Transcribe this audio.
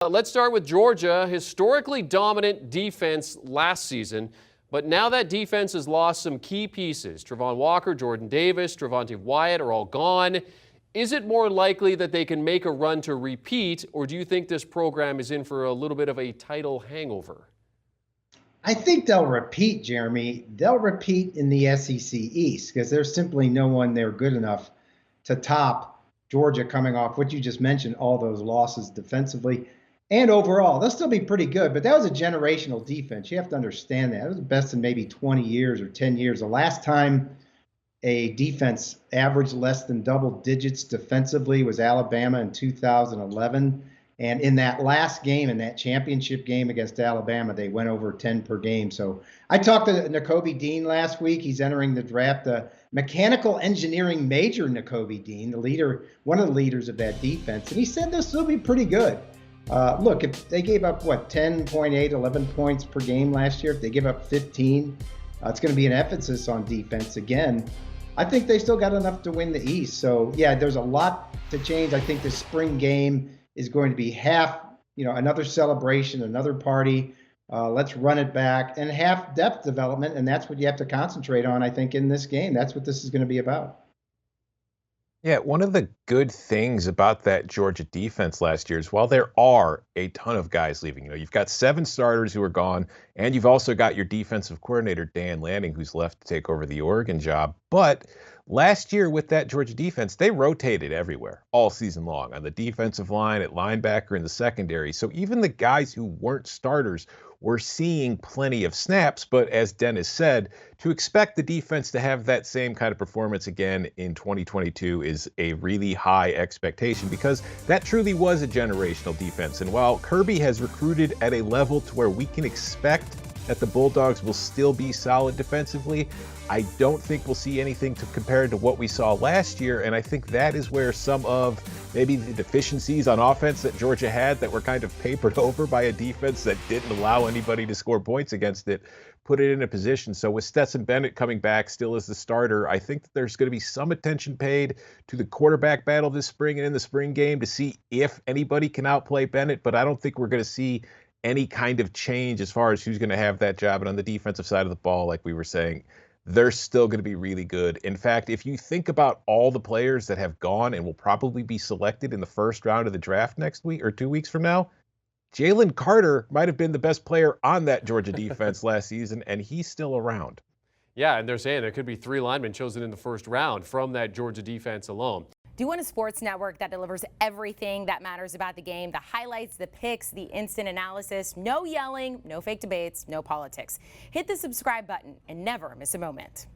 Let's start with Georgia. Historically dominant defense last season, but now that defense has lost some key pieces. Travon Walker, Jordan Davis, Trevonte Wyatt are all gone. Is it more likely that they can make a run to repeat, or do you think this program is in for a little bit of a title hangover? I think they'll repeat, Jeremy. They'll repeat in the SEC East because there's simply no one there good enough to top Georgia coming off what you just mentioned, all those losses defensively. And overall, they'll still be pretty good, but that was a generational defense. You have to understand that. It was the best in maybe 20 years or 10 years. The last time a defense averaged less than double digits defensively was Alabama in 2011. And in that last game, in that championship game against Alabama, they went over 10 per game. So I talked to Nakobe Dean last week. He's entering the draft. Mechanical engineering major Nakobe Dean, one of the leaders of that defense. And he said this will be pretty good. Look, if they gave up, 10.8, 11 points per game last year, if they give up 15, it's going to be an emphasis on defense again. I think they still got enough to win the East. So, yeah, there's a lot to change. I think the spring game is going to be half, another celebration, another party. Let's run it back, and half depth development. And that's what you have to concentrate on, I think, in this game. That's what this is going to be about. Yeah, one of the good things about that Georgia defense last year is while there are a ton of guys leaving, you've got 7 starters who are gone, and you've also got your defensive coordinator, Dan Lanning, who's left to take over the Oregon job. But last year with that Georgia defense, they rotated everywhere all season long on the defensive line, at linebacker, in the secondary. So even the guys who weren't starters were seeing plenty of snaps. But as Dennis said, to expect the defense to have that same kind of performance again in 2022 is a really high expectation, because that truly was a generational defense. And while Kirby has recruited at a level to where we can expect that the Bulldogs will still be solid defensively, I don't think we'll see anything compared to what we saw last year. And I think that is where some of maybe the deficiencies on offense that Georgia had that were kind of papered over by a defense that didn't allow anybody to score points against it, put it in a position. So with Stetson Bennett coming back still as the starter, I think that there's going to be some attention paid to the quarterback battle this spring and in the spring game to see if anybody can outplay Bennett. But I don't think we're going to see any kind of change as far as who's going to have that job. And on the defensive side of the ball, like we were saying, they're still going to be really good. In fact, if you think about all the players that have gone and will probably be selected in the first round of the draft next week or 2 weeks from now, Jalen Carter might have been the best player on that Georgia defense last season, and he's still around. Yeah, and they're saying there could be 3 linemen chosen in the first round from that Georgia defense alone. Do you want a sports network that delivers everything that matters about the game? The highlights, the picks, the instant analysis, no yelling, no fake debates, no politics. Hit the subscribe button and never miss a moment.